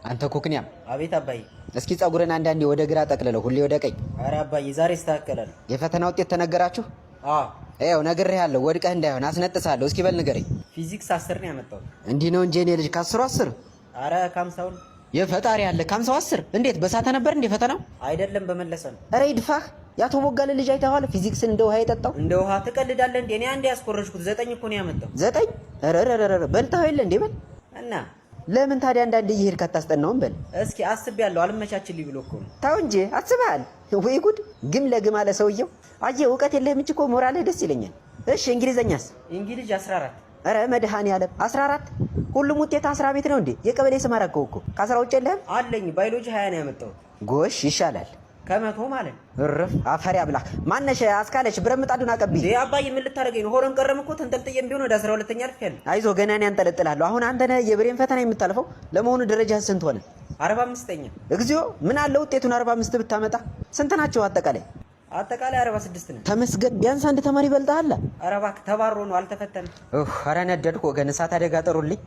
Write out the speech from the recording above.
አንተ ኩክኒያም አቤት አባዬ። እስኪ ጸጉርን አንዳንዴ ወደ ግራ ጠቅልለው ሁሌ ወደ ቀኝ። ኧረ አባዬ ዛሬ ይስተካከላል። የፈተና ውጤት ተነገራችሁ? ይኸው ነግሬሃለሁ፣ ወድቀህ እንዳይሆን አስነጥሳለሁ። እስኪ በል ንገረኝ። ፊዚክስ 10 ነው ያመጣው። እንዲህ ነው እንጂ እኔ ልጅ ከ10 10። ኧረ ከ50 የፈጣሪ ያለ ከ50 10። እንዴት በሳተ ነበር እንዴ ፈተናው? አይደለም በመለሰ ነው። ኧረ ይድፋህ። ያቶ ሞጋለ ልጅ አይተኸዋል? ፊዚክስን እንደ ውሃ የጠጣው። እንደ ውሃ ትቀልዳለህ እንዴ? እኔ አንዴ ያስኮረጅኩት 9 እኮ ነው ያመጣው። 9? ኧረ በልተኸው የለ እንዴ? በል እና ለምን ታዲያ አንዳንዴ እየሄድክ አታስጠናውም? በል እስኪ አስቤያለሁ፣ አልመቻችልኝ ብሎ እኮ ነው። ተው እንጂ አስበሃል ወይ ጉድ! ግም ለግም አለ ሰውየው። አየህ እውቀት የለህም እንጂ እኮ ሞራልህ ደስ ይለኛል። እሺ እንግሊዘኛስ? እንግሊዝ 14። ኧረ መድኃኒዓለም 14! ሁሉም ውጤት 10 ቤት ነው እንዴ? የቀበሌ ስም አደረገው እኮ ከ10 ውጭ የለህም? አለኝ ባዮሎጂ 20 ነው ያመጣው። ጎሽ ይሻላል። ከመቶ ማለት እርፍ አፈሪ አብላክ። ማነሽ አስካለች ብረት ምጣዱን አቀብኝ። አባዬ ምን ልታደርገኝ ነው? ሆረም ቀረም እኮ ተንጠልጥዬም ቢሆን ወደ 12ኛ አልፌያለሁ። አይዞህ ገና እኔ አንጠለጥልሃለሁ። አሁን አንተ ነህ የብሬን ፈተና የምታልፈው። ለመሆኑ ደረጃህ ስንት ሆነ? 45ኛ። እግዚኦ ምን አለ ውጤቱን 45 ብታመጣ። ስንት ናቸው አጠቃላይ? አጠቃላይ 46 ነው። ተመስገን ቢያንስ አንድ ተማሪ ይበልጥሃል። ኧረ እባክህ ተባሮ ነው አልተፈተንም። ኧረ ነደድኩ ወገን። እሳት አደጋ ጠሩልኝ።